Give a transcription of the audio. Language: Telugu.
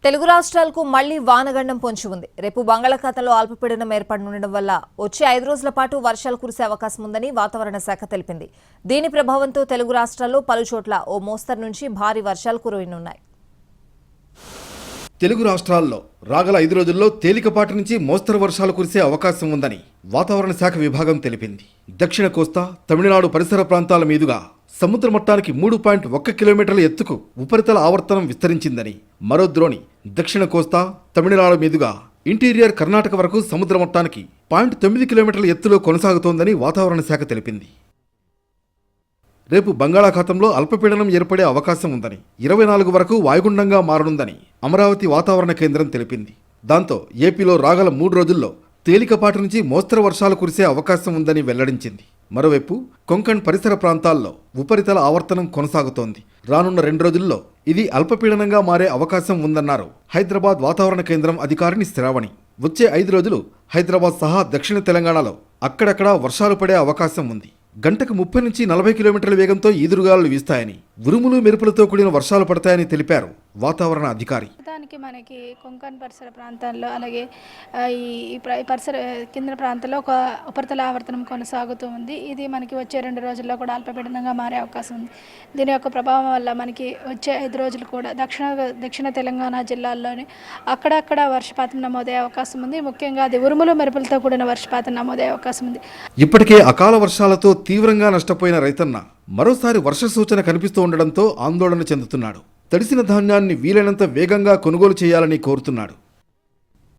తెలుగు రాష్ట్రాలకు మళ్లీ వానగండం పొంచి ఉంది. రేపు బంగాళాఖాతంలో అల్పపీడనం ఏర్పడనుండడం వల్ల వచ్చే 5 రోజుల పాటు వర్షాలు కురిసే అవకాశం ఉందని వాతావరణ శాఖ తెలిపింది. దీని ప్రభావంతో తెలుగు రాష్ట్రాల్లో పలుచోట్ల ఓ మోస్తరు నుంచి భారీ వర్షాలు కురవనున్నాయి. తెలుగు రాష్ట్రాల్లో రాగల 5 రోజుల్లో తేలికపాటి నుంచి మోస్తరు వర్షాలు కురిసే అవకాశం ఉందని వాతావరణ శాఖ విభాగం తెలిపింది. దక్షిణ కోస్తా, తమిళనాడు పరిసర ప్రాంతాల మీదుగా సముద్ర మట్టానికి 3.1 కిలోమీటర్ల ఎత్తుకు ఉపరితల ఆవర్తనం విస్తరించిందని, మరో ద్రోణి దక్షిణ కోస్తా, తమిళనాడు మీదుగా ఇంటీరియర్ కర్ణాటక వరకు సముద్ర మట్టానికి 0.9 కిలోమీటర్ల ఎత్తులో కొనసాగుతోందని వాతావరణ శాఖ తెలిపింది. రేపు బంగాళాఖాతంలో అల్పపీడనం ఏర్పడే అవకాశం ఉందని, 24 వరకు వాయుగుండంగా మారనుందని అమరావతి వాతావరణ కేంద్రం తెలిపింది. దాంతో ఏపీలో రాగల 3 రోజుల్లో తేలికపాటి నుంచి మోస్తరు వర్షాలు కురిసే అవకాశం ఉందని వెల్లడించింది. మరోవైపు కొంకణ్ పరిసర ప్రాంతాల్లో ఉపరితల ఆవర్తనం కొనసాగుతోంది. రానున్న 2 రోజుల్లో ఇది అల్పపీడనంగా మారే అవకాశం ఉందన్నారు హైదరాబాద్ వాతావరణ కేంద్రం అధికారిని శ్రావణి. వచ్చే 5 రోజులు హైదరాబాద్ సహా దక్షిణ తెలంగాణలో అక్కడక్కడా వర్షాలు పడే అవకాశం ఉంది. గంటకు 30 నుంచి 40 కిలోమీటర్ల వేగంతో ఈదురుగాలులు వీస్తాయని, ఉరుములు మెరుపులతో కూడిన వర్షాలు పడతాయని తెలిపారు వాతావరణ అధికారి. మనకి కొంకణ్ పరిసర ప్రాంతాల్లో అలాగే ఈ పరిసర కింద ప్రాంతాల్లో ఒక ఉపరితల ఆవర్తనం కొనసాగుతూ ఉంది. ఇది మనకి వచ్చే 2 రోజుల్లో కూడా అల్పపీడనంగా మారే అవకాశం ఉంది. దీని యొక్క ప్రభావం వల్ల మనకి వచ్చే 5 రోజులు కూడా దక్షిణ తెలంగాణ జిల్లాల్లోని అక్కడక్కడ వర్షపాతం నమోదయ్యే అవకాశం ఉంది. ముఖ్యంగా అది ఉరుములు మెరుపులతో కూడిన వర్షపాతం నమోదయ్యే అవకాశం ఉంది. ఇప్పటికే అకాల వర్షాలతో తీవ్రంగా నష్టపోయిన రైతన్న మరోసారి వర్ష సూచన కనిపిస్తూ ఉండడంతో ఆందోళన చెందుతున్నాడు. తడిసిన ధాన్యాన్ని వీలైనంత వేగంగా కొనుగోలు చేయాలని కోరుతున్నాడు.